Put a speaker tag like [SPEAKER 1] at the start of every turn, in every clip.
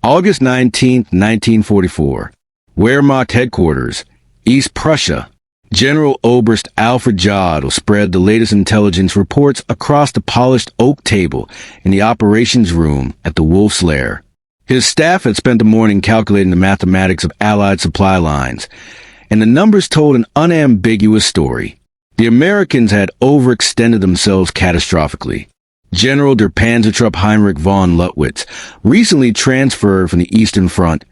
[SPEAKER 1] August 19, 1944. Wehrmacht headquarters, East Prussia. General Oberst Alfred Jodl spread the latest intelligence reports across the polished oak table in the operations room at the Wolf's Lair. His staff had spent the morning calculating the mathematics of Allied supply lines, and the numbers told an unambiguous story. The Americans had overextended themselves catastrophically. General der Panzertrupp Heinrich von Luttwitz, recently transferred from the Eastern Front,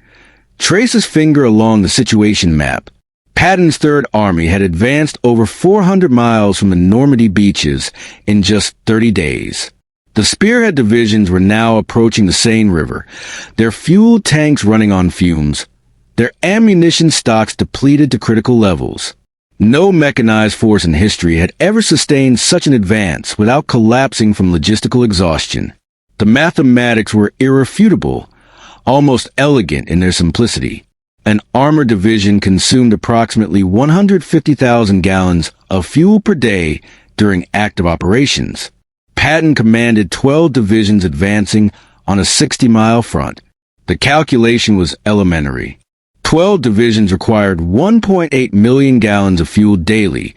[SPEAKER 1] traced his finger along the situation map. Patton's Third Army had advanced over 400 miles from the Normandy beaches in just 30 days. The spearhead divisions were now approaching the Seine River, their fuel tanks running on fumes, their ammunition stocks depleted to critical levels. No mechanized force in history had ever sustained such an advance without collapsing from logistical exhaustion. The mathematics were irrefutable, almost elegant in their simplicity. An armored division consumed approximately 150,000 gallons of fuel per day during active operations. Patton commanded 12 divisions advancing on a 60-mile front. The calculation was elementary. 12 divisions required 1.8 million gallons of fuel daily,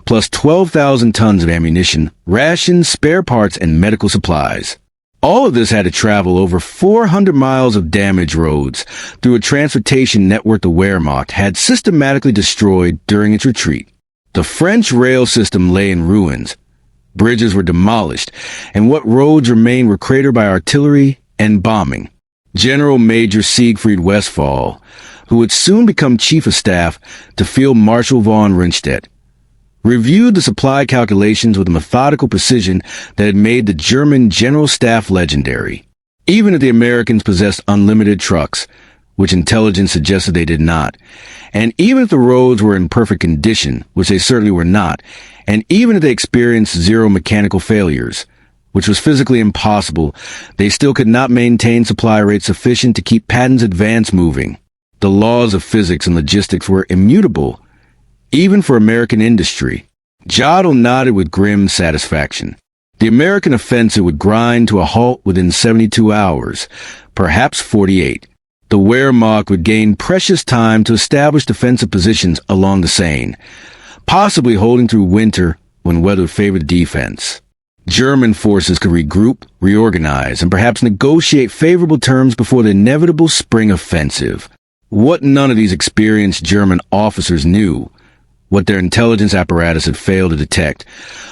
[SPEAKER 1] plus 12,000 tons of ammunition, rations, spare parts, and medical supplies. All of this had to travel over 400 miles of damaged roads through a transportation network the Wehrmacht had systematically destroyed during its retreat. The French rail system lay in ruins. Bridges were demolished, and what roads remained were cratered by artillery and bombing. General Major Siegfried Westphal, who would soon become Chief of Staff to Field Marshal von Rundstedt, reviewed the supply calculations with a methodical precision that had made the German General Staff legendary. Even if the Americans possessed unlimited trucks, which intelligence suggested they did not, and even if the roads were in perfect condition, which they certainly were not, and even if they experienced zero mechanical failures, which was physically impossible, they still could not maintain supply rates sufficient to keep Patton's advance moving. The laws of physics and logistics were immutable, even for American industry. Jodl nodded with grim satisfaction. The American offensive would grind to a halt within 72 hours, perhaps 48. The Wehrmacht would gain precious time to establish defensive positions along the Seine, possibly holding through winter when weather favored defense. German forces could regroup, reorganize, and perhaps negotiate favorable terms before the inevitable spring offensive. What none of these experienced German officers knew, what their intelligence apparatus had failed to detect,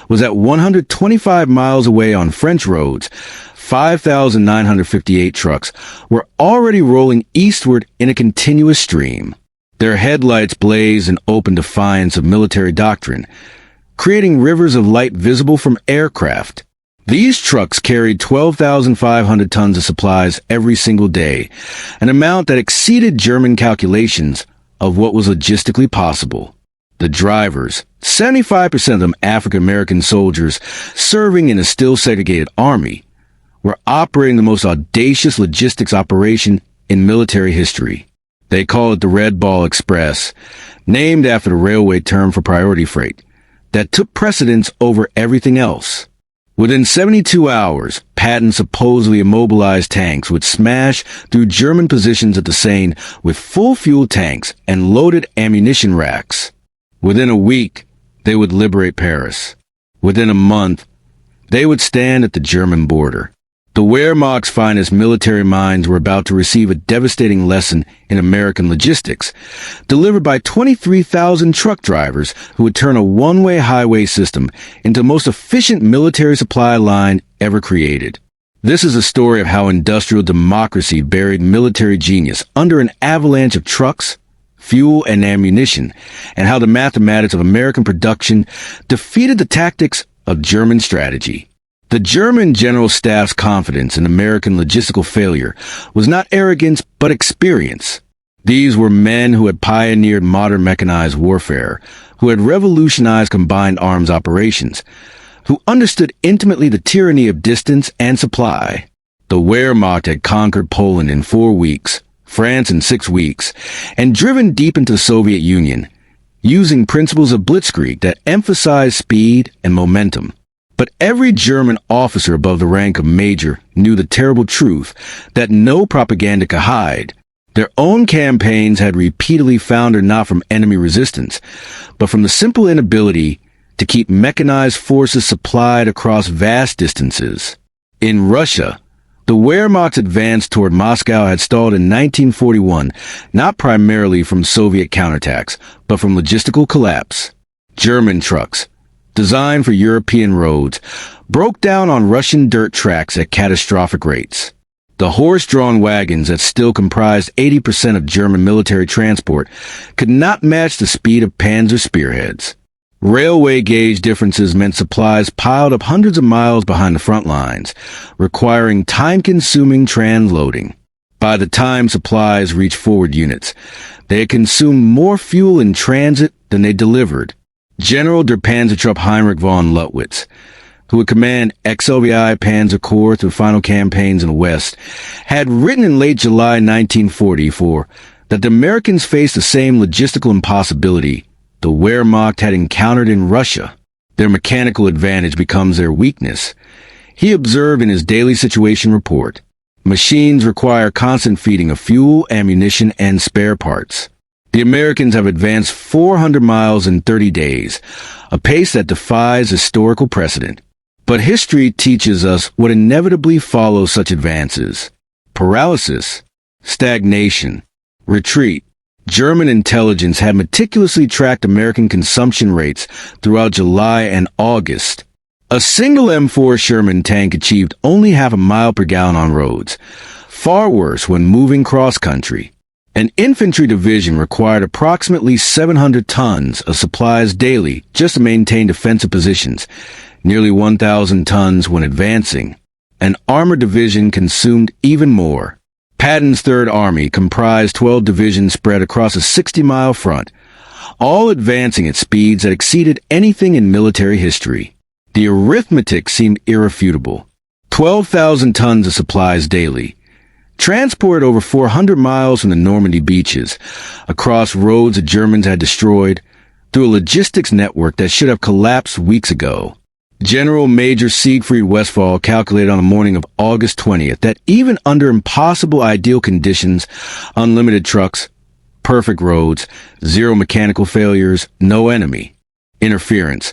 [SPEAKER 1] was that 125 miles away on French roads, 5,958 trucks were already rolling eastward in a continuous stream. Their headlights blazed in open defiance of military doctrine, creating rivers of light visible from aircraft. These trucks carried 12,500 tons of supplies every single day, an amount that exceeded German calculations of what was logistically possible. The drivers, 75% of them African-American soldiers serving in a still segregated army, were operating the most audacious logistics operation in military history. They call it the Red Ball Express, named after the railway term for priority freight, that took precedence over everything else. Within 72 hours, Patton supposedly immobilized tanks would smash through German positions at the Seine with full fuel tanks and loaded ammunition racks. Within a week, they would liberate Paris. Within a month, they would stand at the German border. The Wehrmacht's finest military minds were about to receive a devastating lesson in American logistics, delivered by 23,000 truck drivers who would turn a one-way highway system into the most efficient military supply line ever created. This is a story of how industrial democracy buried military genius under an avalanche of trucks, fuel, and ammunition, and how the mathematics of American production defeated the tactics of German strategy. The German General Staff's confidence in American logistical failure was not arrogance but experience. These were men who had pioneered modern mechanized warfare, who had revolutionized combined arms operations, who understood intimately the tyranny of distance and supply. The Wehrmacht had conquered Poland in 4 weeks, France in 6 weeks, and driven deep into the Soviet Union, using principles of blitzkrieg that emphasized speed and momentum. But every German officer above the rank of major knew the terrible truth that no propaganda could hide. Their own campaigns had repeatedly foundered not from enemy resistance, but from the simple inability to keep mechanized forces supplied across vast distances. In Russia, the Wehrmacht's advance toward Moscow had stalled in 1941, not primarily from Soviet counterattacks, but from logistical collapse. German trucks, designed for European roads, broke down on Russian dirt tracks at catastrophic rates. The horse-drawn wagons that still comprised 80% of German military transport could not match the speed of Panzer spearheads. Railway gauge differences meant supplies piled up hundreds of miles behind the front lines, requiring time-consuming transloading. By the time supplies reached forward units, they had consumed more fuel in transit than they delivered. General der Panzertruppe Heinrich von Luttwitz, who would command XLVI Panzer Corps through final campaigns in the West, had written in late July 1944 that the Americans faced the same logistical impossibility the Wehrmacht had encountered in Russia. Their mechanical advantage becomes their weakness. He observed in his daily situation report, machines require constant feeding of fuel, ammunition, and spare parts. The Americans have advanced 400 miles in 30 days, a pace that defies historical precedent. But history teaches us what inevitably follows such advances: paralysis, stagnation, retreat. German intelligence had meticulously tracked American consumption rates throughout July and August. A single M4 Sherman tank achieved only half a mile per gallon on roads, far worse when moving cross-country. An infantry division required approximately 700 tons of supplies daily just to maintain defensive positions, nearly 1,000 tons when advancing. An armored division consumed even more. Patton's Third Army comprised 12 divisions spread across a 60-mile front, all advancing at speeds that exceeded anything in military history. The arithmetic seemed irrefutable. 12,000 tons of supplies daily, transported over 400 miles from the Normandy beaches, across roads the Germans had destroyed, through a logistics network that should have collapsed weeks ago. General Major Siegfried Westphal calculated on the morning of August 20th that even under impossible ideal conditions, unlimited trucks, perfect roads, zero mechanical failures, no enemy interference,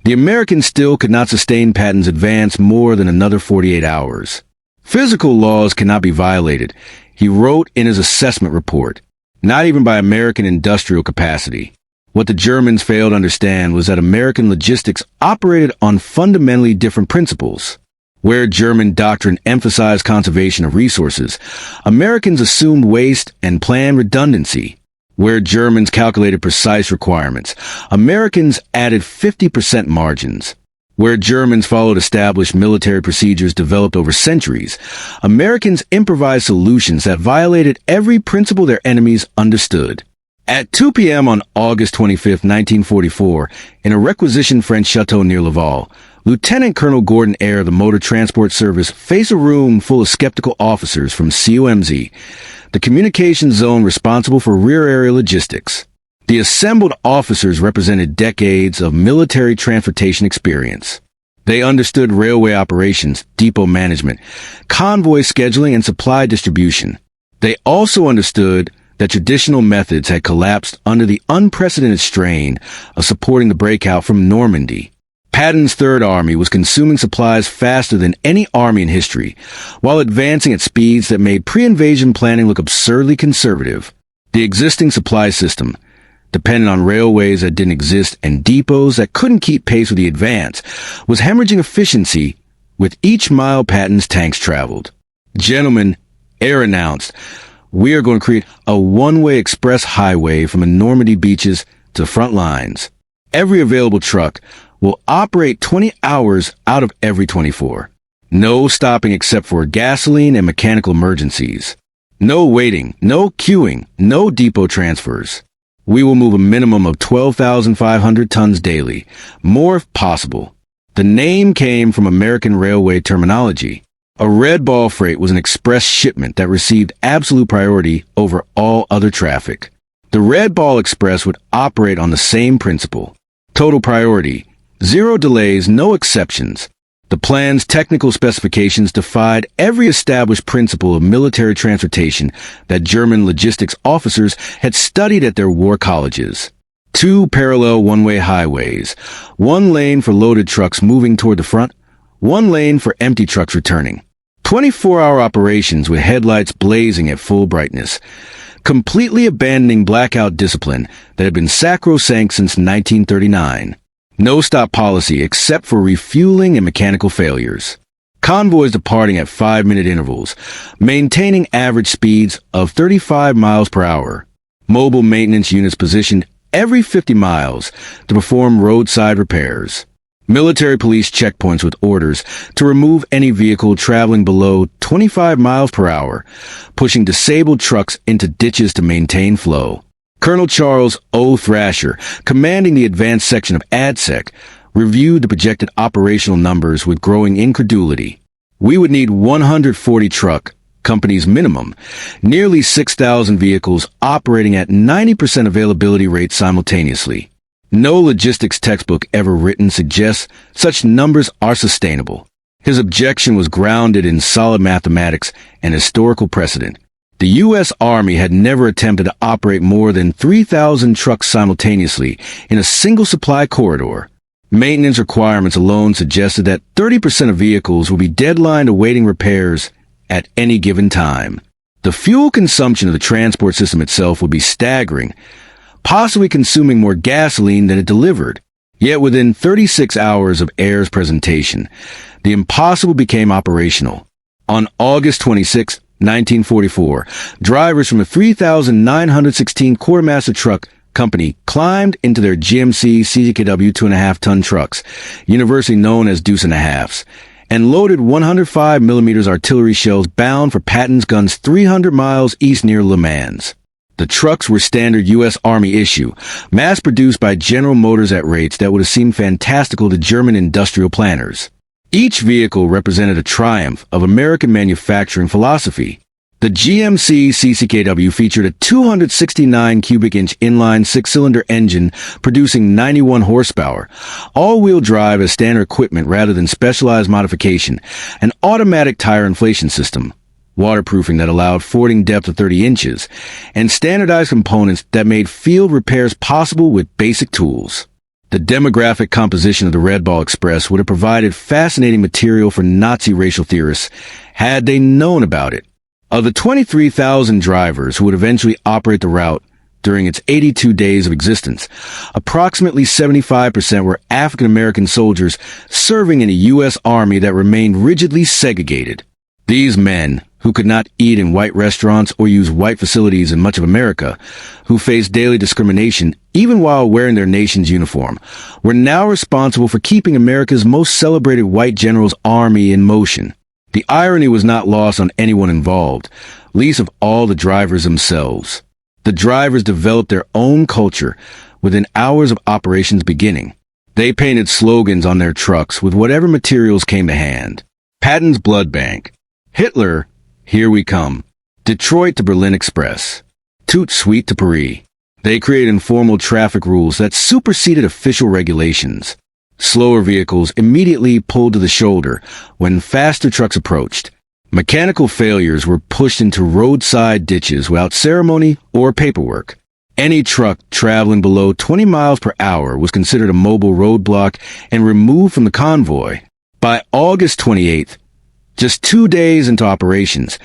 [SPEAKER 1] the Americans still could not sustain Patton's advance more than another 48 hours. Physical laws cannot be violated, he wrote in his assessment report, not even by American industrial capacity. What the Germans failed to understand was that American logistics operated on fundamentally different principles. Where German doctrine emphasized conservation of resources, Americans assumed waste and planned redundancy. Where Germans calculated precise requirements, Americans added 50% margins. Where Germans followed established military procedures developed over centuries, Americans improvised solutions that violated every principle their enemies understood. At 2 p.m. on August 25, 1944, in a requisitioned French chateau near Laval, Lieutenant Colonel Gordon Eyre of the Motor Transport Service faced a room full of skeptical officers from COMZ, the communications zone responsible for rear area logistics. The assembled officers represented decades of military transportation experience. They understood railway operations, depot management, convoy scheduling, and supply distribution. They also understood that traditional methods had collapsed under the unprecedented strain of supporting the breakout from Normandy. Patton's Third Army was consuming supplies faster than any army in history, while advancing at speeds that made pre-invasion planning look absurdly conservative. The existing supply system, dependent on railways that didn't exist and depots that couldn't keep pace with the advance, was hemorrhaging efficiency with each mile Patton's tanks traveled. Gentlemen, Eyre announced, we are going to create a one-way express highway from the Normandy beaches to the front lines. Every available truck will operate 20 hours out of every 24. No stopping except for gasoline and mechanical emergencies. No waiting, no queuing, no depot transfers. We will move a minimum of 12,500 tons daily, more if possible. The name came from American railway terminology. A red ball freight was an express shipment that received absolute priority over all other traffic. The Red Ball Express would operate on the same principle. Total priority, Zero delays, no exceptions. The plan's technical specifications defied every established principle of military transportation that German logistics officers had studied at their war colleges. 2 parallel one-way highways, 1 lane for loaded trucks moving toward the front, 1 lane for empty trucks returning. 24-hour operations with headlights blazing at full brightness, completely abandoning blackout discipline that had been sacrosanct since 1939. No-stop policy except for refueling and mechanical failures. Convoys departing at 5-minute intervals, maintaining average speeds of 35 miles per hour. Mobile maintenance units positioned every 50 miles to perform roadside repairs. Military police checkpoints with orders to remove any vehicle traveling below 25 miles per hour, pushing disabled trucks into ditches to maintain flow. Colonel Charles O. Thrasher, commanding the advanced section of ADSEC, reviewed the projected operational numbers with growing incredulity. We would need 140 truck, company's minimum, nearly 6,000 vehicles operating at 90% availability rate simultaneously. No logistics textbook ever written suggests such numbers are sustainable. His objection was grounded in solid mathematics and historical precedent. The U.S. Army had never attempted to operate more than 3,000 trucks simultaneously in a single supply corridor. Maintenance requirements alone suggested that 30% of vehicles would be deadlined awaiting repairs at any given time. The fuel consumption of the transport system itself would be staggering, possibly consuming more gasoline than it delivered. Yet within 36 hours of Air's presentation, the impossible became operational. On August 26, 1944, drivers from a 3,916 quartermaster truck company climbed into their GMC CZKW 2.5-ton trucks, universally known as Deuce and a Halves, and loaded 105mm artillery shells bound for Patton's guns 300 miles east near Le Mans. The trucks were standard U.S. Army issue, mass-produced by General Motors at rates that would have seemed fantastical to German industrial planners. Each vehicle represented a triumph of American manufacturing philosophy. The GMC CCKW featured a 269 cubic inch inline 6-cylinder engine producing 91 horsepower, all-wheel drive as standard equipment rather than specialized modification, an automatic tire inflation system, waterproofing that allowed fording depth of 30 inches, and standardized components that made field repairs possible with basic tools. The demographic composition of the Red Ball Express would have provided fascinating material for Nazi racial theorists had they known about it. Of the 23,000 drivers who would eventually operate the route during its 82 days of existence, approximately 75% were African American soldiers serving in a U.S. Army that remained rigidly segregated. These men, who could not eat in white restaurants or use white facilities in much of America, who faced daily discrimination even while wearing their nation's uniform, were now responsible for keeping America's most celebrated white general's army in motion. The irony was not lost on anyone involved, least of all the drivers themselves. The drivers developed their own culture within hours of operations beginning. They painted slogans on their trucks with whatever materials came to hand. Patton's Blood Bank, Hitler, Here We Come, Detroit to Berlin Express, Tout Suite to Paris. They created informal traffic rules that superseded official regulations. Slower vehicles immediately pulled to the shoulder when faster trucks approached. Mechanical failures were pushed into roadside ditches without ceremony or paperwork. Any truck traveling below 20 miles per hour was considered a mobile roadblock and removed from the convoy. By August 28th, just 2 days into operations,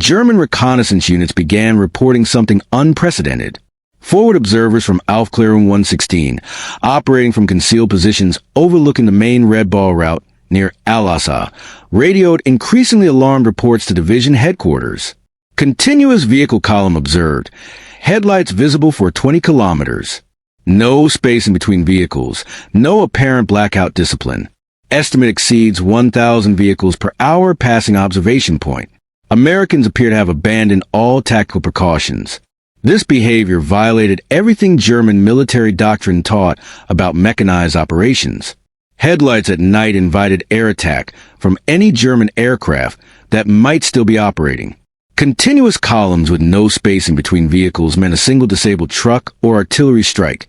[SPEAKER 1] German reconnaissance units began reporting something unprecedented. Forward observers from Aufklärung 116, operating from concealed positions overlooking the main Red Ball route near Al-Assa, radioed increasingly alarmed reports to division headquarters. Continuous vehicle column observed, headlights visible for 20 kilometers. No spacing between vehicles, no apparent blackout discipline. Estimate exceeds 1,000 vehicles per hour passing observation point. Americans appear to have abandoned all tactical precautions. This behavior violated everything German military doctrine taught about mechanized operations. Headlights at night invited air attack from any German aircraft that might still be operating. Continuous columns with no spacing between vehicles meant a single disabled truck or artillery strike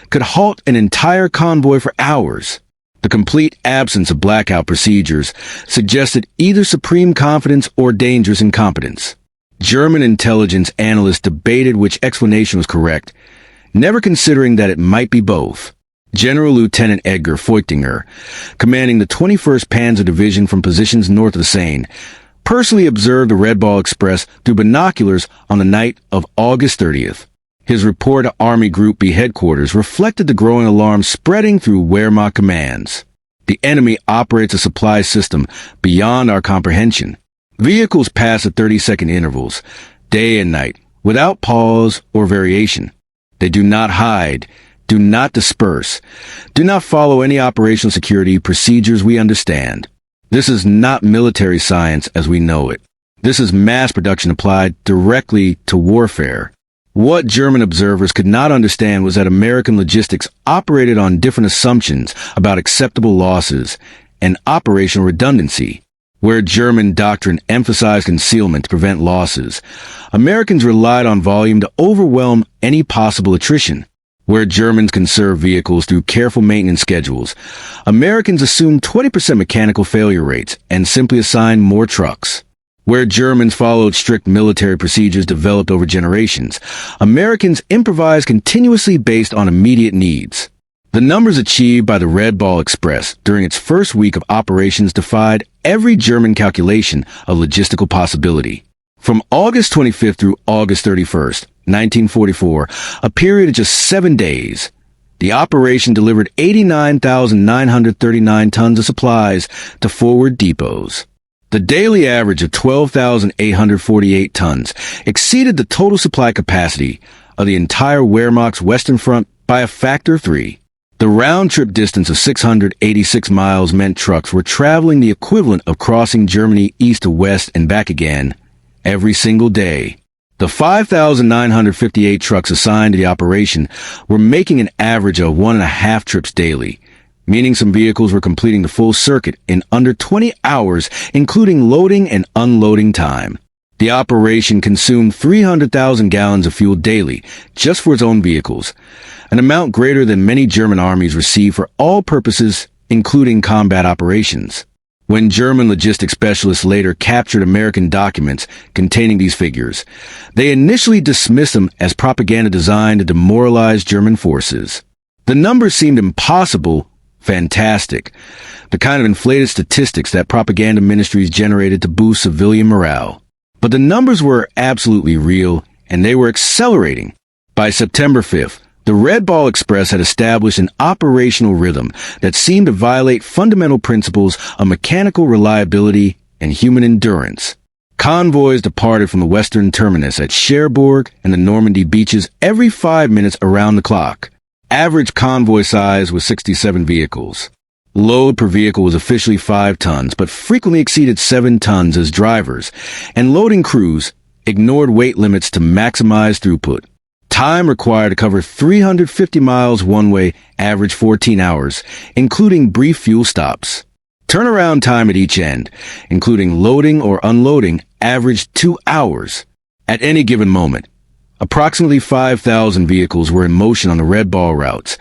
[SPEAKER 1] could halt an entire convoy for hours. The complete absence of blackout procedures suggested either supreme confidence or dangerous incompetence. German intelligence analysts debated which explanation was correct, never considering that it might be both. General Lieutenant Edgar Feuchtinger, commanding the 21st Panzer Division from positions north of the Seine, personally observed the Red Ball Express through binoculars on the night of August 30th. His report to Army Group B headquarters reflected the growing alarm spreading through Wehrmacht commands. The enemy operates a supply system beyond our comprehension. Vehicles pass at 30-second intervals, day and night, without pause or variation. They do not hide, do not disperse, do not follow any operational security procedures we understand. This is not military science as we know it. This is mass production applied directly to warfare. What German observers could not understand was that American logistics operated on different assumptions about acceptable losses and operational redundancy. Where German doctrine emphasized concealment to prevent losses, Americans relied on volume to overwhelm any possible attrition. Where Germans conserved vehicles through careful maintenance schedules, Americans assumed 20% mechanical failure rates and simply assigned more trucks. Where Germans followed strict military procedures developed over generations, Americans improvised continuously based on immediate needs. The numbers achieved by the Red Ball Express during its first week of operations defied every German calculation of logistical possibility. From August 25th through August 31st, 1944, a period of just 7 days, the operation delivered 89,939 tons of supplies to forward depots. The daily average of 12,848 tons exceeded the total supply capacity of the entire Wehrmacht's Western Front by a factor of 3. The round-trip distance of 686 miles meant trucks were traveling the equivalent of crossing Germany east to west and back again every single day. The 5,958 trucks assigned to the operation were making an average of 1.5 trips daily, meaning some vehicles were completing the full circuit in under 20 hours, including loading and unloading time. The operation consumed 300,000 gallons of fuel daily, just for its own vehicles, an amount greater than many German armies receive for all purposes, including combat operations. When German logistics specialists later captured American documents containing these figures, they initially dismissed them as propaganda designed to demoralize German forces. The numbers seemed impossible, fantastic, the kind of inflated statistics that propaganda ministries generated to boost civilian morale. But the numbers were absolutely real, and they were accelerating. By September 5th, the Red Ball Express had established an operational rhythm that seemed to violate fundamental principles of mechanical reliability and human endurance. Convoys departed from the western terminus at Cherbourg and the Normandy beaches every 5 minutes around the clock. Average convoy size was 67 vehicles. Load per vehicle was officially 5 tons, but frequently exceeded 7 tons as drivers and loading crews ignored weight limits to maximize throughput. Time required to cover 350 miles one way averaged 14 hours, including brief fuel stops. Turnaround time at each end, including loading or unloading, averaged 2 hours. At any given moment, approximately 5,000 vehicles were in motion on the Red Ball routes,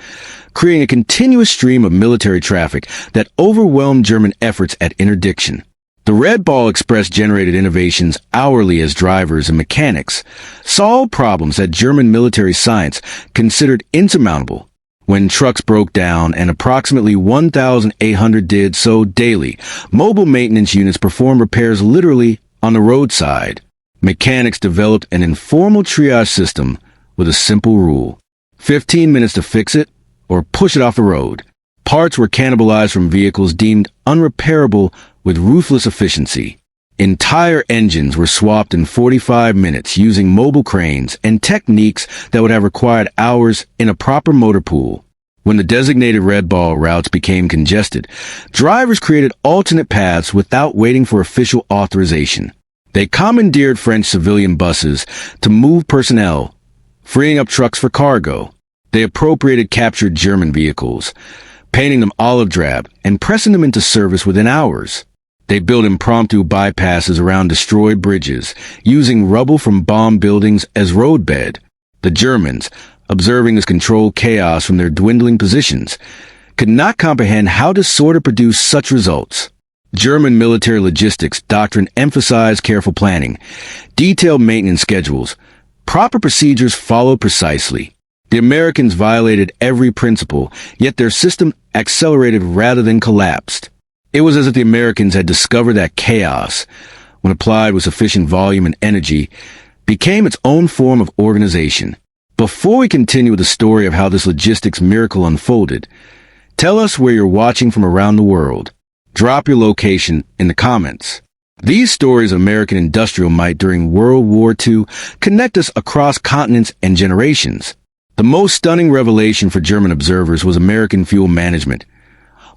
[SPEAKER 1] creating a continuous stream of military traffic that overwhelmed German efforts at interdiction. The Red Ball Express generated innovations hourly as drivers and mechanics solved problems that German military science considered insurmountable. When trucks broke down, and approximately 1,800 did so daily, mobile maintenance units performed repairs literally on the roadside. Mechanics developed an informal triage system with a simple rule: 15 minutes to fix it or push it off the road. Parts were cannibalized from vehicles deemed unrepairable with ruthless efficiency. Entire engines were swapped in 45 minutes using mobile cranes and techniques that would have required hours in a proper motor pool. When the designated Red Ball routes became congested, drivers created alternate paths without waiting for official authorization. They commandeered French civilian buses to move personnel, freeing up trucks for cargo. They appropriated captured German vehicles, painting them olive drab and pressing them into service within hours. They built impromptu bypasses around destroyed bridges, using rubble from bomb buildings as roadbed. The Germans, observing this controlled chaos from their dwindling positions, could not comprehend how to sort of produce such results. German military logistics doctrine emphasized careful planning, detailed maintenance schedules, proper procedures followed precisely. The Americans violated every principle, yet their system accelerated rather than collapsed. It was as if the Americans had discovered that chaos, when applied with sufficient volume and energy, became its own form of organization. Before we continue with the story of how this logistics miracle unfolded, tell us where you're watching from around the world. Drop your location in the comments. These stories of American industrial might during World War II connect us across continents and generations. The most stunning revelation for German observers was American fuel management,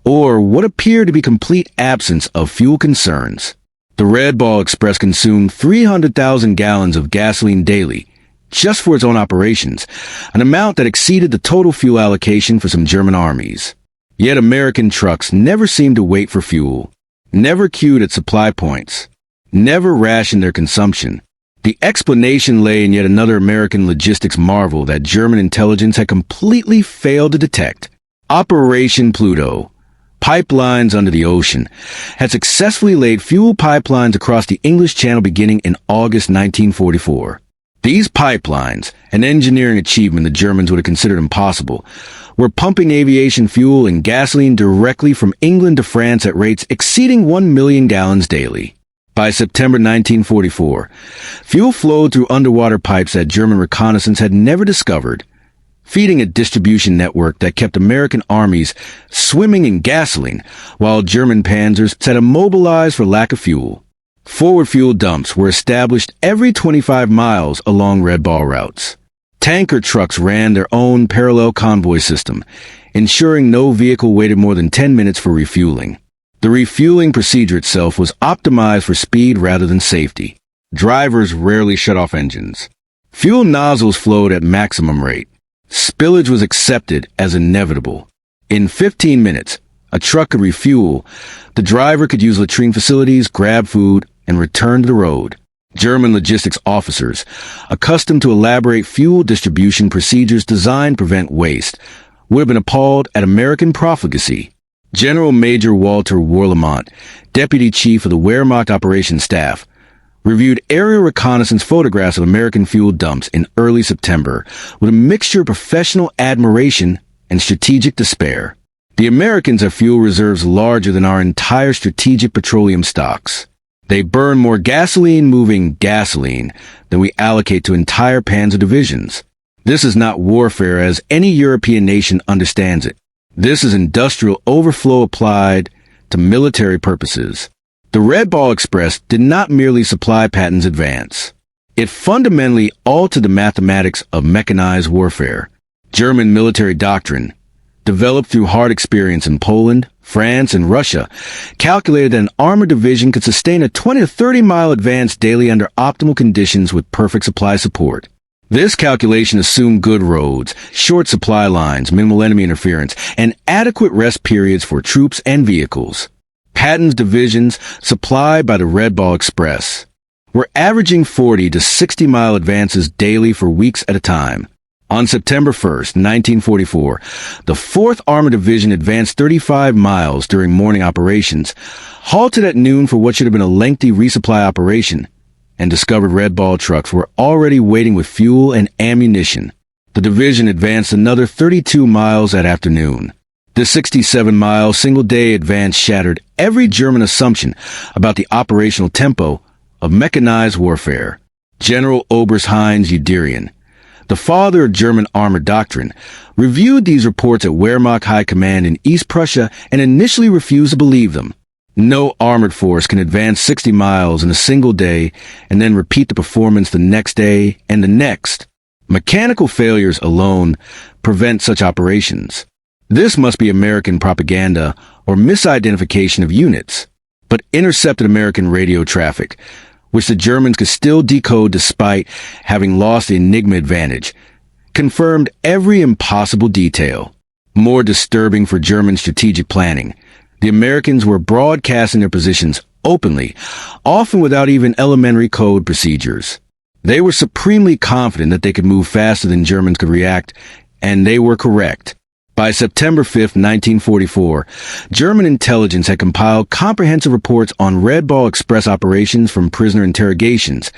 [SPEAKER 1] or what appeared to be complete absence of fuel concerns. The Red Ball Express consumed 300,000 gallons of gasoline daily, just for its own operations, an amount that exceeded the total fuel allocation for some German armies. Yet American trucks never seemed to wait for fuel, never queued at supply points, never rationed their consumption. The explanation lay in yet another American logistics marvel that German intelligence had completely failed to detect. Operation Pluto, pipelines under the ocean, had successfully laid fuel pipelines across the English Channel beginning in August 1944. These pipelines, an engineering achievement the Germans would have considered impossible, were pumping aviation fuel and gasoline directly from England to France at rates exceeding 1 million gallons daily. By September 1944, fuel flowed through underwater pipes that German reconnaissance had never discovered, feeding a distribution network that kept American armies swimming in gasoline while German panzers had immobilized for lack of fuel. Forward fuel dumps were established every 25 miles along Red Ball routes. Tanker trucks ran their own parallel convoy system, ensuring no vehicle waited more than 10 minutes for refueling. The refueling procedure itself was optimized for speed rather than safety. Drivers rarely shut off engines. Fuel nozzles flowed at maximum rate. Spillage was accepted as inevitable. In 15 minutes, a truck could refuel, the driver could use latrine facilities, grab food, and return to the road. German logistics officers, accustomed to elaborate fuel distribution procedures designed to prevent waste, would have been appalled at American profligacy. General Major Walter Warlimont, Deputy Chief of the Wehrmacht Operations Staff, reviewed aerial reconnaissance photographs of American fuel dumps in early September with a mixture of professional admiration and strategic despair. The Americans have fuel reserves larger than our entire strategic petroleum stocks. They burn more gasoline moving gasoline than we allocate to entire panzer divisions. This is not warfare as any European nation understands it. This is industrial overflow applied to military purposes. The Red Ball Express did not merely supply Patton's advance. It fundamentally altered the mathematics of mechanized warfare. German military doctrine, developed through hard experience in Poland, France, and Russia, calculated that an armored division could sustain a 20 to 30-mile advance daily under optimal conditions with perfect supply support. This calculation assumed good roads, short supply lines, minimal enemy interference, and adequate rest periods for troops and vehicles. Patton's divisions, supplied by the Red Ball Express, were averaging 40 to 60-mile advances daily for weeks at a time. On September 1st, 1944, the 4th Armored Division advanced 35 miles during morning operations, halted at noon for what should have been a lengthy resupply operation, and discovered Red Ball trucks were already waiting with fuel and ammunition. The division advanced another 32 miles that afternoon. This 67-mile single-day advance shattered every German assumption about the operational tempo of mechanized warfare. General Oberst Heinz Guderian, the father of German armor doctrine, reviewed these reports at Wehrmacht High Command in East Prussia and initially refused to believe them. No armored force can advance 60 miles in a single day and then repeat the performance the next day and the next. Mechanical failures alone prevent such operations. This must be American propaganda or misidentification of units, but intercepted American radio traffic, which the Germans could still decode despite having lost the Enigma advantage, confirmed every impossible detail. More disturbing for German strategic planning, the Americans were broadcasting their positions openly, often without even elementary code procedures. They were supremely confident that they could move faster than Germans could react, and they were correct. By September 5, 1944, German intelligence had compiled comprehensive reports on Red Ball Express operations from prisoner interrogations,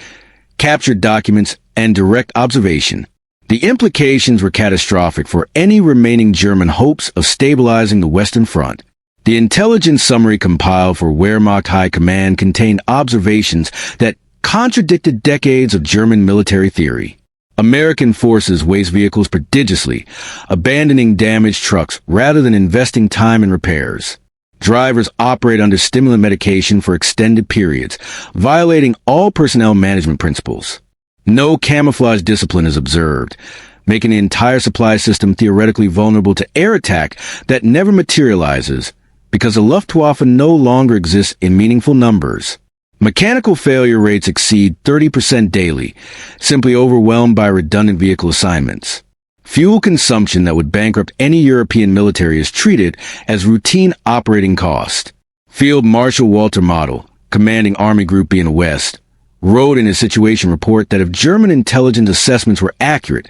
[SPEAKER 1] captured documents, and direct observation. The implications were catastrophic for any remaining German hopes of stabilizing the Western Front. The intelligence summary compiled for Wehrmacht High Command contained observations that contradicted decades of German military theory. American forces waste vehicles prodigiously, abandoning damaged trucks rather than investing time in repairs. Drivers operate under stimulant medication for extended periods, violating all personnel management principles. No camouflage discipline is observed, making the entire supply system theoretically vulnerable to air attack that never materializes because the Luftwaffe no longer exists in meaningful numbers. Mechanical failure rates exceed 30% daily, simply overwhelmed by redundant vehicle assignments. Fuel consumption that would bankrupt any European military is treated as routine operating cost. Field Marshal Walter Model, commanding Army Group B in the West, wrote in his situation report that if German intelligence assessments were accurate,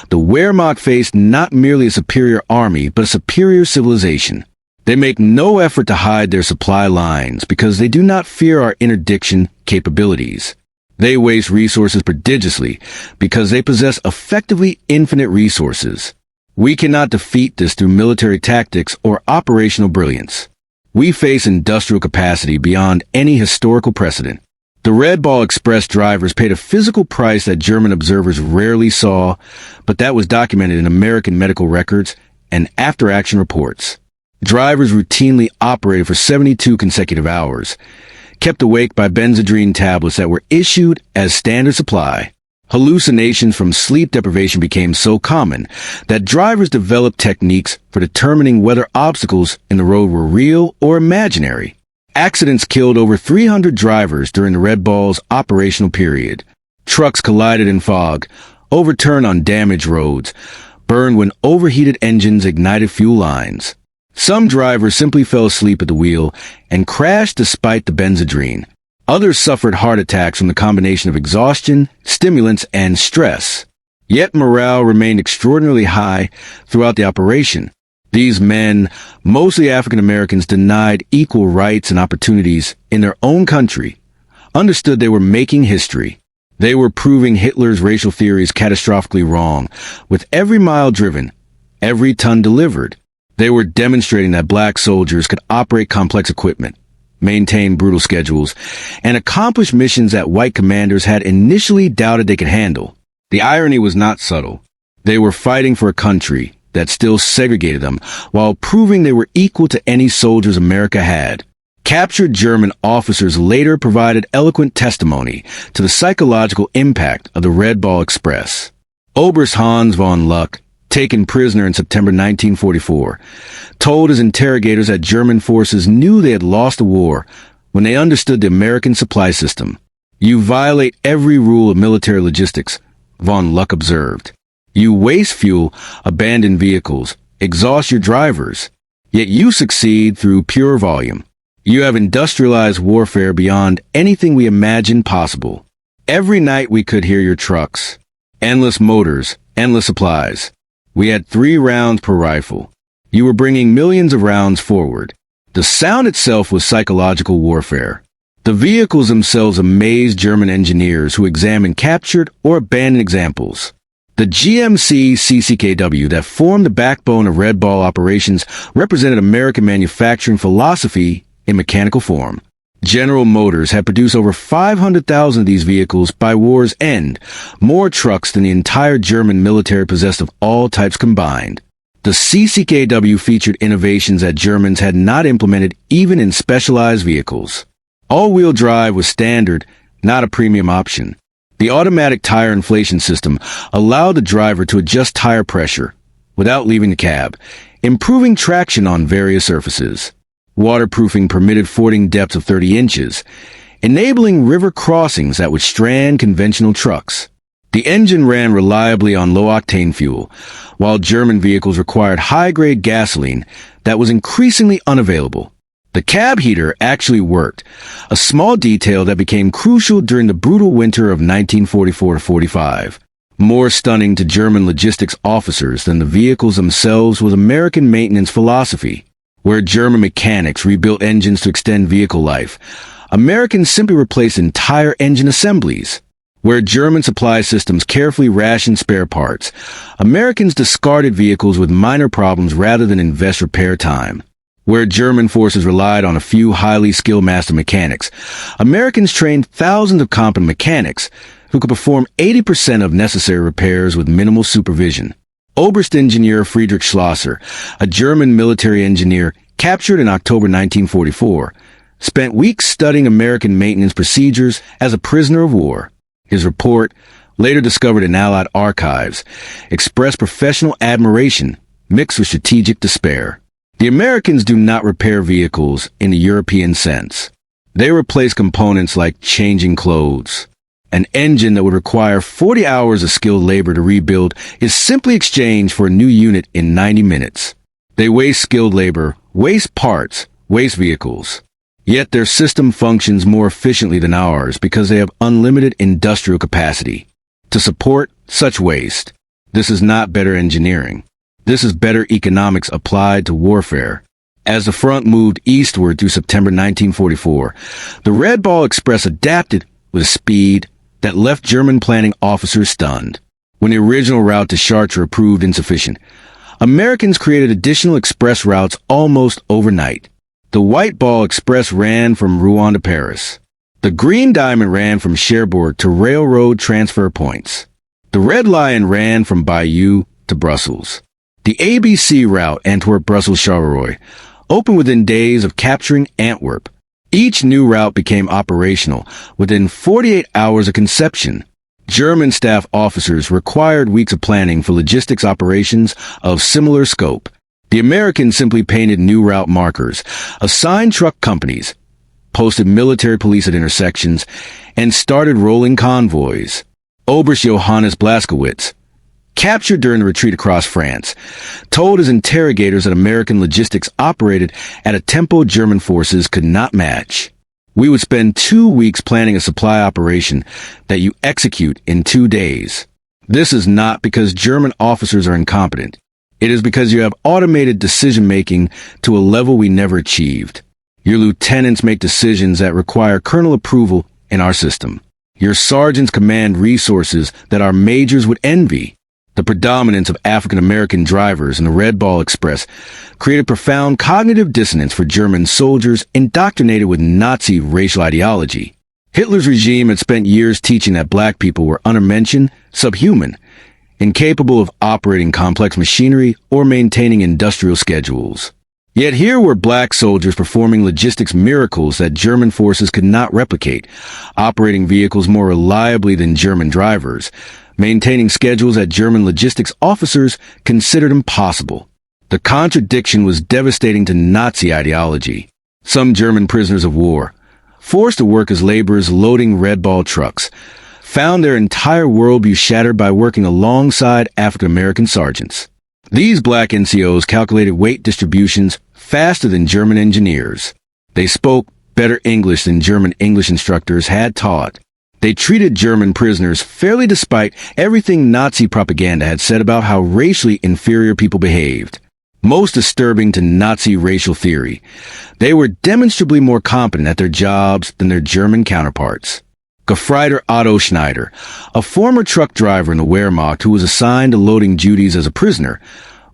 [SPEAKER 1] the Wehrmacht faced not merely a superior army, but a superior civilization. They make no effort to hide their supply lines because they do not fear our interdiction capabilities. They waste resources prodigiously because they possess effectively infinite resources. We cannot defeat this through military tactics or operational brilliance. We face industrial capacity beyond any historical precedent. The Red Ball Express drivers paid a physical price that German observers rarely saw, but that was documented in American medical records and after-action reports. Drivers routinely operated for 72 consecutive hours, kept awake by benzodrine tablets that were issued as standard supply. Hallucinations from sleep deprivation became so common that drivers developed techniques for determining whether obstacles in the road were real or imaginary. Accidents killed over 300 drivers during the Red Ball's operational period. Trucks collided in fog, overturned on damaged roads, burned when overheated engines ignited fuel lines. Some drivers simply fell asleep at the wheel and crashed despite the benzodrine. Others suffered heart attacks from the combination of exhaustion, stimulants, and stress. Yet morale remained extraordinarily high throughout the operation. These men, mostly African Americans, denied equal rights and opportunities in their own country, understood they were making history. They were proving Hitler's racial theories catastrophically wrong. With every mile driven, every ton delivered, they were demonstrating that black soldiers could operate complex equipment, maintain brutal schedules, and accomplish missions that white commanders had initially doubted they could handle. The irony was not subtle. They were fighting for a country that still segregated them while proving they were equal to any soldiers America had. Captured German officers later provided eloquent testimony to the psychological impact of the Red Ball Express. Oberst Hans von Luck, taken prisoner in September 1944, told his interrogators that German forces knew they had lost the war when they understood the American supply system. "You violate every rule of military logistics," von Luck observed. "You waste fuel, abandon vehicles, exhaust your drivers, yet you succeed through pure volume. You have industrialized warfare beyond anything we imagined possible. Every night we could hear your trucks. Endless motors, endless supplies. We had 3 rounds per rifle. You were bringing millions of rounds forward." The sound itself was psychological warfare. The vehicles themselves amazed German engineers who examined captured or abandoned examples. The GMC CCKW that formed the backbone of Red Ball operations represented American manufacturing philosophy in mechanical form. General Motors had produced over 500,000 of these vehicles by war's end, more trucks than the entire German military possessed of all types combined. The CCKW featured innovations that Germans had not implemented even in specialized vehicles. All-wheel drive was standard, not a premium option. The automatic tire inflation system allowed the driver to adjust tire pressure without leaving the cab, improving traction on various surfaces. Waterproofing permitted fording depths of 30 inches, enabling river crossings that would strand conventional trucks. The engine ran reliably on low-octane fuel, while German vehicles required high-grade gasoline that was increasingly unavailable. The cab heater actually worked, a small detail that became crucial during the brutal winter of 1944-45. More stunning to German logistics officers than the vehicles themselves was American maintenance philosophy. Where German mechanics rebuilt engines to extend vehicle life, Americans simply replaced entire engine assemblies. Where German supply systems carefully rationed spare parts, Americans discarded vehicles with minor problems rather than invest repair time. Where German forces relied on a few highly skilled master mechanics, Americans trained thousands of competent mechanics who could perform 80% of necessary repairs with minimal supervision. Oberst engineer Friedrich Schlosser, a German military engineer captured in October 1944, spent weeks studying American maintenance procedures as a prisoner of war. His report, later discovered in Allied archives, expressed professional admiration mixed with strategic despair. The Americans do not repair vehicles in the European sense. They replace components like changing clothes. An engine that would require 40 hours of skilled labor to rebuild is simply exchanged for a new unit in 90 minutes. They waste skilled labor, waste parts, waste vehicles. Yet their system functions more efficiently than ours because they have unlimited industrial capacity. To support such waste, this is not better engineering. This is better economics applied to warfare. As the front moved eastward through September 1944, the Red Ball Express adapted with speed that left German planning officers stunned. When the original route to Chartres proved insufficient, Americans created additional express routes almost overnight. The White Ball Express ran from Rouen to Paris. The Green Diamond ran from Cherbourg to railroad transfer points. The Red Lion ran from Bayeux to Brussels. The ABC route Antwerp-Brussels-Charleroi opened within days of capturing Antwerp. Each new route became operational within 48 hours of conception. German staff officers required weeks of planning for logistics operations of similar scope. The Americans simply painted new route markers, assigned truck companies, posted military police at intersections, and started rolling convoys. Oberst Johannes Blaskowitz, captured during the retreat across France, told his interrogators that American logistics operated at a tempo German forces could not match. We would spend 2 weeks planning a supply operation that you execute in 2 days. This is not because German officers are incompetent. It is because you have automated decision-making to a level we never achieved. Your lieutenants make decisions that require colonel approval in our system. Your sergeants command resources that our majors would envy. The predominance of African-American drivers in the Red Ball Express created profound cognitive dissonance for German soldiers indoctrinated with Nazi racial ideology. Hitler's regime had spent years teaching that black people were untermenschen, subhuman, incapable of operating complex machinery or maintaining industrial schedules. Yet here were black soldiers performing logistics miracles that German forces could not replicate, operating vehicles more reliably than German drivers, maintaining schedules that German logistics officers considered impossible. The contradiction was devastating to Nazi ideology. Some German prisoners of war, forced to work as laborers loading Red Ball trucks, found their entire worldview shattered by working alongside African-American sergeants. These black NCOs calculated weight distributions faster than German engineers. They spoke better English than German English instructors had taught. They treated German prisoners fairly despite everything Nazi propaganda had said about how racially inferior people behaved. Most disturbing to Nazi racial theory, they were demonstrably more competent at their jobs than their German counterparts. Gefreiter Otto Schneider, a former truck driver in the Wehrmacht who was assigned to loading duties as a prisoner,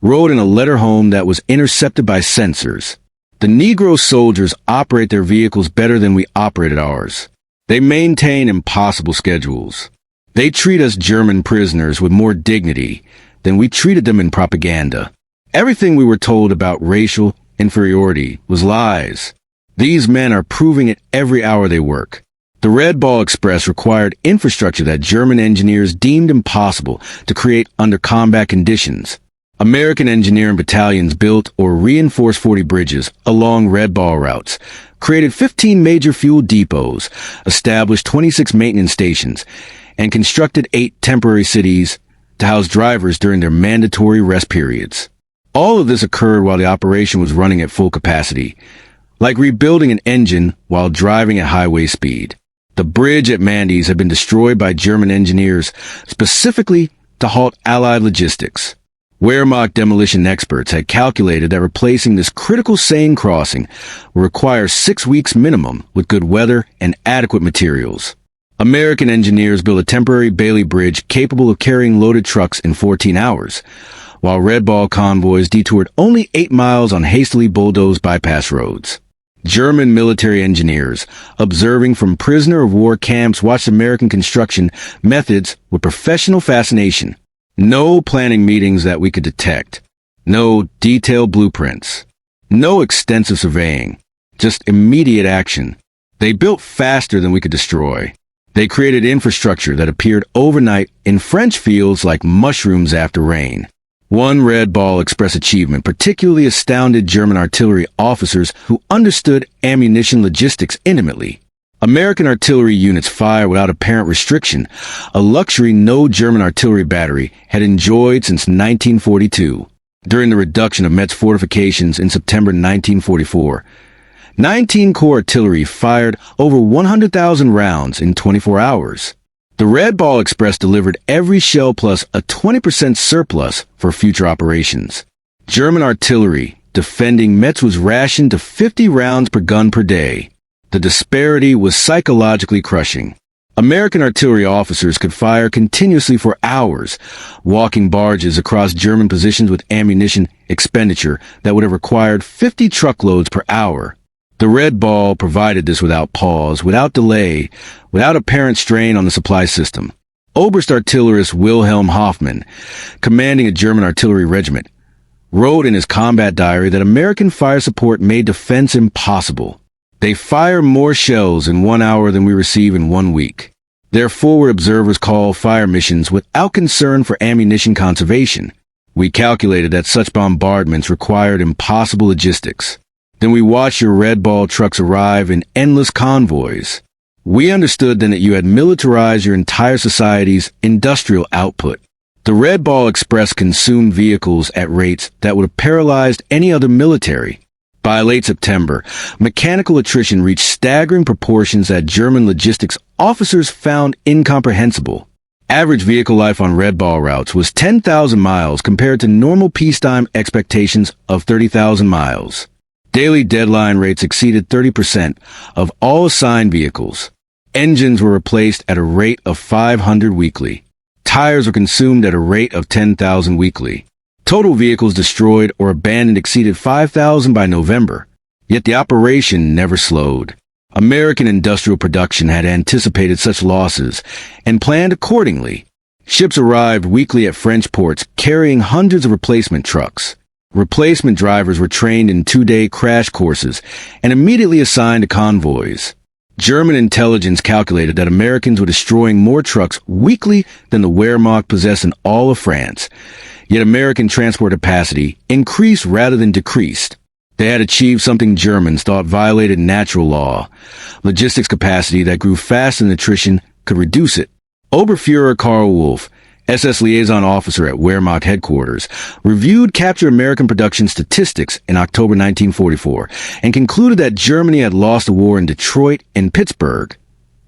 [SPEAKER 1] wrote in a letter home that was intercepted by censors. The Negro soldiers operate their vehicles better than we operated ours. They maintain impossible schedules. They treat us German prisoners with more dignity than we treated them in propaganda. Everything we were told about racial inferiority was lies. These men are proving it every hour they work. The Red Ball Express required infrastructure that German engineers deemed impossible to create under combat conditions. American engineering battalions built or reinforced 40 bridges along Red Ball routes, created 15 major fuel depots, established 26 maintenance stations, and constructed 8 temporary cities to house drivers during their mandatory rest periods. All of this occurred while the operation was running at full capacity, like rebuilding an engine while driving at highway speed. The bridge at Mandy's had been destroyed by German engineers, specifically to halt Allied logistics. Wehrmacht demolition experts had calculated that replacing this critical Seine crossing would require 6 weeks minimum with good weather and adequate materials. American engineers built a temporary Bailey Bridge capable of carrying loaded trucks in 14 hours, while Red Ball convoys detoured only 8 miles on hastily bulldozed bypass roads. German military engineers, observing from prisoner-of-war camps, watched American construction methods with professional fascination. No planning meetings that we could detect. No detailed blueprints. No extensive surveying. Just immediate action. They built faster than we could destroy. They created infrastructure that appeared overnight in French fields like mushrooms after rain. One Red Ball Express achievement particularly astounded German artillery officers who understood ammunition logistics intimately. American artillery units fire without apparent restriction, a luxury no German artillery battery had enjoyed since 1942. During the reduction of Metz fortifications in September 1944, 19 Corps artillery fired over 100,000 rounds in 24 hours. The Red Ball Express delivered every shell plus a 20% surplus for future operations. German artillery defending Metz was rationed to 50 rounds per gun per day. The disparity was psychologically crushing. American artillery officers could fire continuously for hours, walking barges across German positions with ammunition expenditure that would have required 50 truckloads per hour. The Red Ball provided this without pause, without delay, without apparent strain on the supply system. Oberst artillerist Wilhelm Hoffmann, commanding a German artillery regiment, wrote in his combat diary that American fire support made defense impossible. They fire more shells in 1 hour than we receive in 1 week. Their forward observers call fire missions without concern for ammunition conservation. We calculated that such bombardments required impossible logistics. Then we watched your Red Ball trucks arrive in endless convoys. We understood then that you had militarized your entire society's industrial output. The Red Ball Express consumed vehicles at rates that would have paralyzed any other military. By late September, mechanical attrition reached staggering proportions that German logistics officers found incomprehensible. Average vehicle life on Red Ball routes was 10,000 miles compared to normal peacetime expectations of 30,000 miles. Daily deadline rates exceeded 30% of all assigned vehicles. Engines were replaced at a rate of 500 weekly. Tires were consumed at a rate of 10,000 weekly. Total vehicles destroyed or abandoned exceeded 5,000 by November, yet the operation never slowed. American industrial production had anticipated such losses and planned accordingly. Ships arrived weekly at French ports carrying hundreds of replacement trucks. Replacement drivers were trained in 2-day crash courses and immediately assigned to convoys. German intelligence calculated that Americans were destroying more trucks weekly than the Wehrmacht possessed in all of France. Yet American transport capacity increased rather than decreased. They had achieved something Germans thought violated natural law. Logistics capacity that grew faster than attrition could reduce it. Oberfuhrer Karl Wolff, SS liaison officer at Wehrmacht headquarters, reviewed captured American production statistics in October 1944 and concluded that Germany had lost the war in Detroit and Pittsburgh,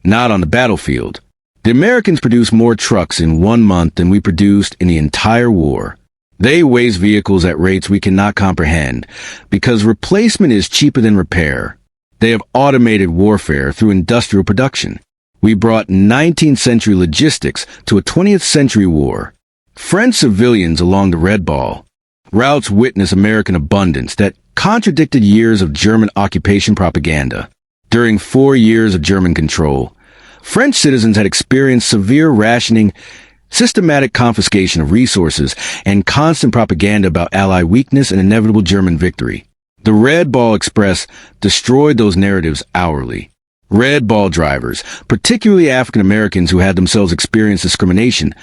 [SPEAKER 1] not on the battlefield. The Americans produced more trucks in 1 month than we produced in the entire war. They waste vehicles at rates we cannot comprehend because replacement is cheaper than repair. They have automated warfare through industrial production. We brought 19th century logistics to a 20th century war. French civilians along the Red Ball routes witnessed American abundance that contradicted years of German occupation propaganda. During 4 years of German control, French citizens had experienced severe rationing, systematic confiscation of resources, and constant propaganda about Allied weakness and inevitable German victory. The Red Ball Express destroyed those narratives hourly. Red Ball drivers, particularly African Americans who had themselves experienced discrimination,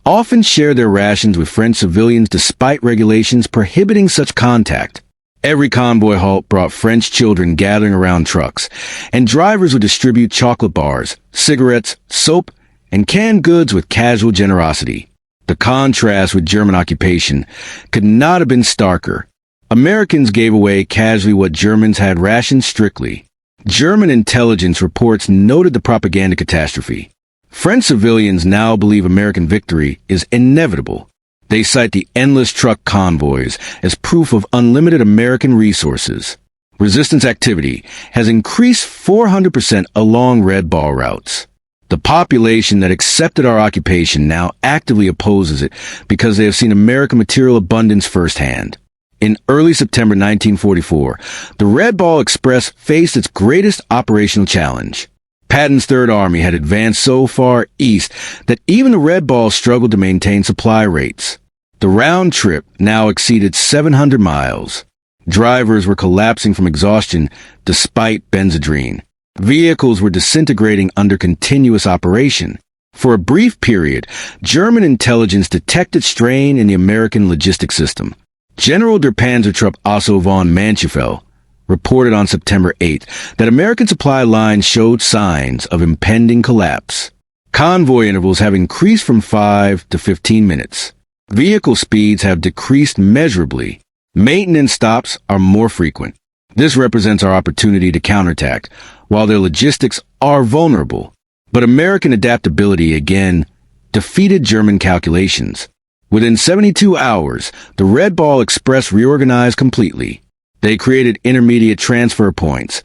[SPEAKER 1] often shared their rations with French civilians despite regulations prohibiting such contact. Every convoy halt brought French children gathering around trucks, and drivers would distribute chocolate bars, cigarettes, soap, and canned goods with casual generosity. The contrast with German occupation could not have been starker. Americans gave away casually what Germans had rationed strictly. German intelligence reports noted the propaganda catastrophe. French civilians now believe American victory is inevitable. They cite the endless truck convoys as proof of unlimited American resources. Resistance activity has increased 400% along Red Ball routes. The population that accepted our occupation now actively opposes it because they have seen American material abundance firsthand. In early September 1944, the Red Ball Express faced its greatest operational challenge. Patton's Third Army had advanced so far east that even the Red Ball struggled to maintain supply rates. The round trip now exceeded 700 miles. Drivers were collapsing from exhaustion despite Benzedrine. Vehicles were disintegrating under continuous operation. For a brief period, German intelligence detected strain in the American logistics system. General der Panzertruppe Otto von Manchefeld reported on September 8 that American supply lines showed signs of impending collapse. Convoy intervals have increased from 5 to 15 minutes. Vehicle speeds have decreased measurably. Maintenance stops are more frequent. This represents our opportunity to counterattack, while their logistics are vulnerable. But American adaptability again defeated German calculations. Within 72 hours, the Red Ball Express reorganized completely. They created intermediate transfer points,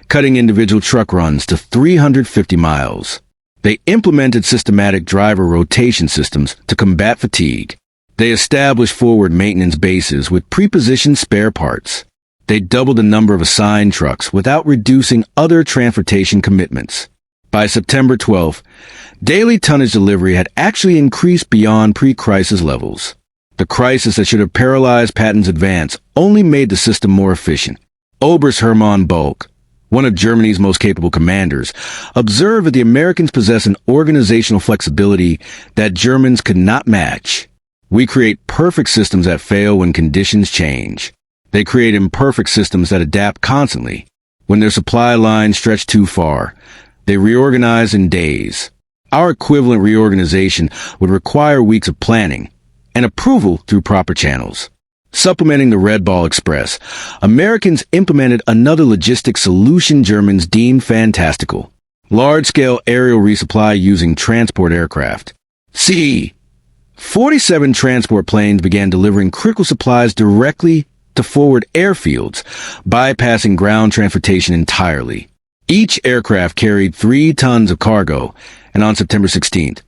[SPEAKER 1] cutting individual truck runs to 350 miles. They implemented systematic driver rotation systems to combat fatigue. They established forward maintenance bases with prepositioned spare parts. They doubled the number of assigned trucks without reducing other transportation commitments. By September 12th, daily tonnage delivery had actually increased beyond pre-crisis levels. The crisis that should have paralyzed Patton's advance only made the system more efficient. Oberst Hermann Bulk, one of Germany's most capable commanders, observed that the Americans possess an organizational flexibility that Germans could not match. We create perfect systems that fail when conditions change. They create imperfect systems that adapt constantly. When their supply lines stretch too far, they reorganize in days. Our equivalent reorganization would require weeks of planning and approval through proper channels. Supplementing the Red Ball Express, Americans implemented another logistic solution Germans deemed fantastical: large-scale aerial resupply using transport aircraft. c. 47 transport planes began delivering critical supplies directly to forward airfields, bypassing ground transportation entirely. Each aircraft carried 3 tons of cargo, and on September 16th,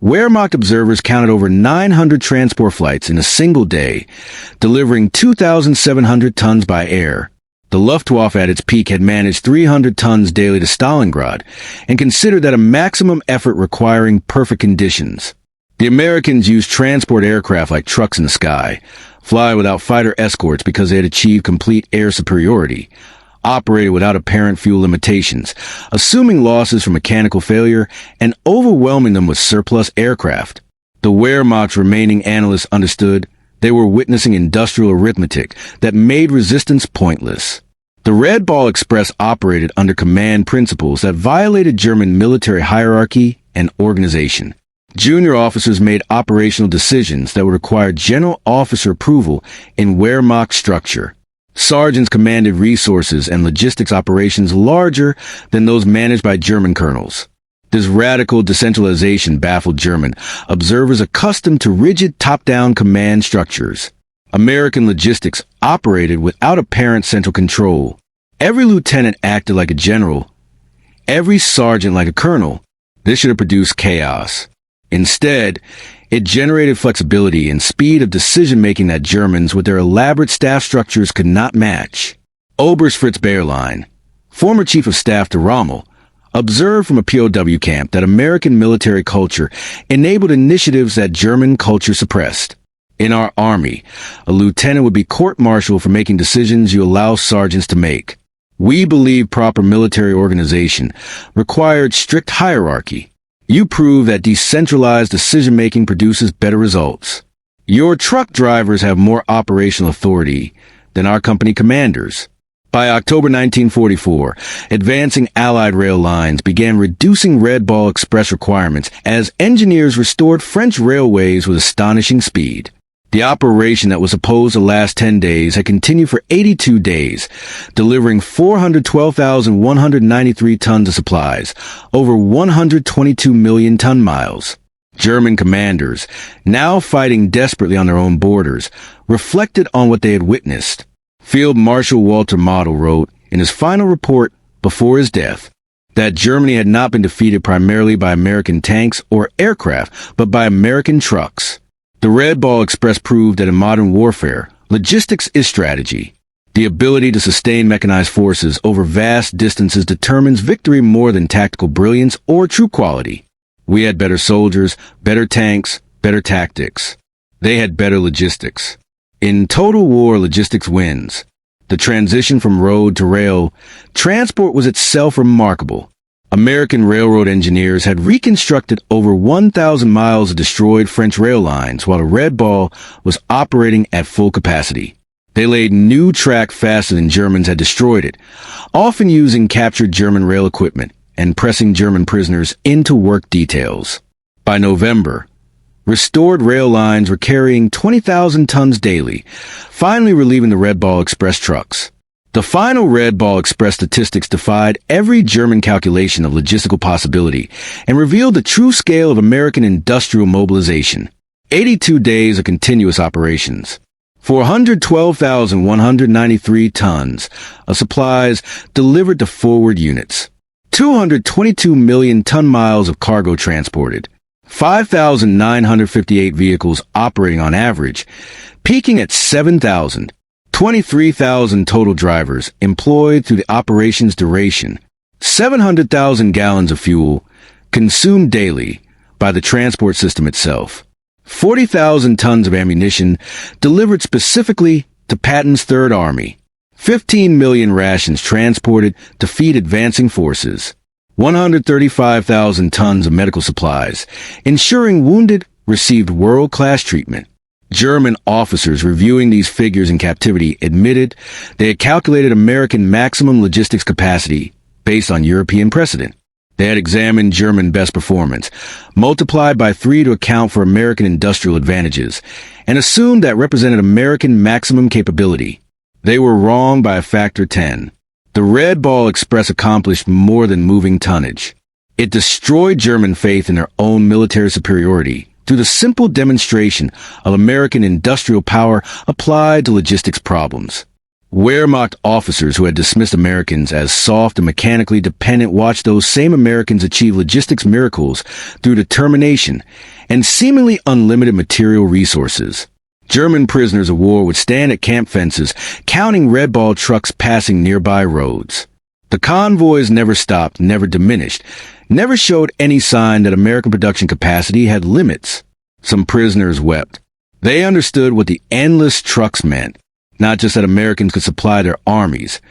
[SPEAKER 1] Wehrmacht observers counted over 900 transport flights in a single day, delivering 2,700 tons by air. The Luftwaffe at its peak had managed 300 tons daily to Stalingrad and considered that a maximum effort requiring perfect conditions. The Americans used transport aircraft like trucks in the sky, fly without fighter escorts because they had achieved complete air superiority, operated without apparent fuel limitations, assuming losses from mechanical failure, and overwhelming them with surplus aircraft. The Wehrmacht's remaining analysts understood they were witnessing industrial arithmetic that made resistance pointless. The Red Ball Express operated under command principles that violated German military hierarchy and organization. Junior officers made operational decisions that would require general officer approval in Wehrmacht structure. Sergeants commanded resources and logistics operations larger than those managed by German colonels. This radical decentralization baffled German observers accustomed to rigid top-down command structures. American logistics operated without apparent central control. Every lieutenant acted like a general, every sergeant like a colonel. This should have produced chaos. Instead, it generated flexibility and speed of decision-making that Germans, with their elaborate staff structures, could not match. Oberst Fritz Bayerlein, former chief of staff to Rommel, observed from a POW camp that American military culture enabled initiatives that German culture suppressed. In our army, a lieutenant would be court-martialed for making decisions you allow sergeants to make. We believe proper military organization required strict hierarchy. You prove that decentralized decision-making produces better results. Your truck drivers have more operational authority than our company commanders. By October 1944, advancing Allied rail lines began reducing Red Ball Express requirements as engineers restored French railways with astonishing speed. The operation that was supposed to last 10 days had continued for 82 days, delivering 412,193 tons of supplies, over 122 million ton miles. German commanders, now fighting desperately on their own borders, reflected on what they had witnessed. Field Marshal Walter Model wrote in his final report before his death that Germany had not been defeated primarily by American tanks or aircraft, but by American trucks. The Red Ball Express proved that in modern warfare, logistics is strategy. The ability to sustain mechanized forces over vast distances determines victory more than tactical brilliance or troop quality. We had better soldiers, better tanks, better tactics. They had better logistics. In total war, logistics wins. The transition from road to rail transport was itself remarkable. American railroad engineers had reconstructed over 1,000 miles of destroyed French rail lines while the Red Ball was operating at full capacity. They laid new track faster than Germans had destroyed it, often using captured German rail equipment and pressing German prisoners into work details. By November, restored rail lines were carrying 20,000 tons daily, finally relieving the Red Ball Express trucks. The final Red Ball Express statistics defied every German calculation of logistical possibility and revealed the true scale of American industrial mobilization. 82 days of continuous operations. 412,193 tons of supplies delivered to forward units. 222 million ton miles of cargo transported, 5,958 vehicles operating on average, peaking at 7,000, 23,000 total drivers employed through the operation's duration, 700,000 gallons of fuel consumed daily by the transport system itself, 40,000 tons of ammunition delivered specifically to Patton's Third Army, 15 million rations transported to feed advancing forces, 135,000 tons of medical supplies, ensuring wounded received world-class treatment. German officers reviewing these figures in captivity admitted they had calculated American maximum logistics capacity based on European precedent. They had examined German best performance, multiplied by 3 to account for American industrial advantages, and assumed that represented American maximum capability. They were wrong by a factor 10. The Red Ball Express accomplished more than moving tonnage. It destroyed German faith in their own military superiority through the simple demonstration of American industrial power applied to logistics problems. Wehrmacht officers who had dismissed Americans as soft and mechanically dependent watched those same Americans achieve logistics miracles through determination and seemingly unlimited material resources. German prisoners of war would stand at camp fences, counting Red Ball trucks passing nearby roads. The convoys never stopped, never diminished, never showed any sign that American production capacity had limits. Some prisoners wept. They understood what the endless trucks meant, not just that Americans could supply their armies,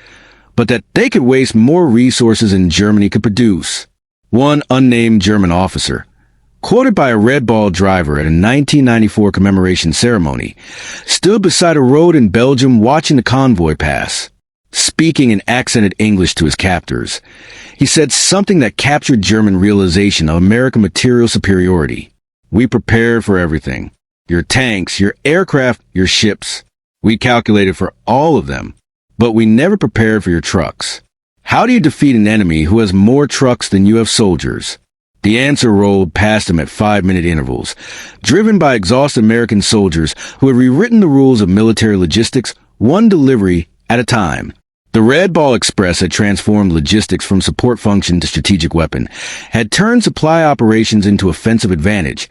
[SPEAKER 1] but that they could waste more resources than Germany could produce. One unnamed German officer, quoted by a Red Ball driver at a 1994 commemoration ceremony, stood beside a road in Belgium watching the convoy pass. Speaking in accented English to his captors, he said something that captured German realization of American material superiority. We prepared for everything. Your tanks, your aircraft, your ships. We calculated for all of them, but we never prepared for your trucks. How do you defeat an enemy who has more trucks than you have soldiers? The answer rolled past him at 5-minute intervals, driven by exhausted American soldiers who had rewritten the rules of military logistics one delivery at a time. The Red Ball Express had transformed logistics from support function to strategic weapon, had turned supply operations into offensive advantage,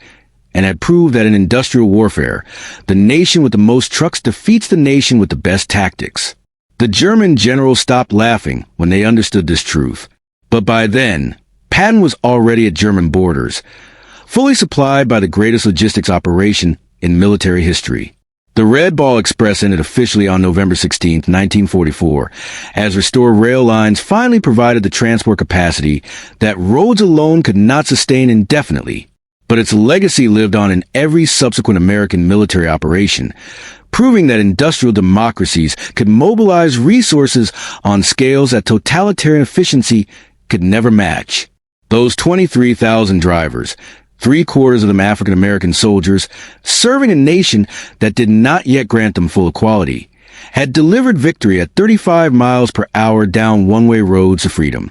[SPEAKER 1] and had proved that in industrial warfare, the nation with the most trucks defeats the nation with the best tactics. The German generals stopped laughing when they understood this truth, but by then, Patton was already at German borders, fully supplied by the greatest logistics operation in military history. The Red Ball Express ended officially on November 16, 1944, as restored rail lines finally provided the transport capacity that roads alone could not sustain indefinitely. But its legacy lived on in every subsequent American military operation, proving that industrial democracies could mobilize resources on scales that totalitarian efficiency could never match. Those 23,000 drivers, Three-quarters of them African-American soldiers, serving a nation that did not yet grant them full equality, had delivered victory at 35 miles per hour down one-way roads to freedom.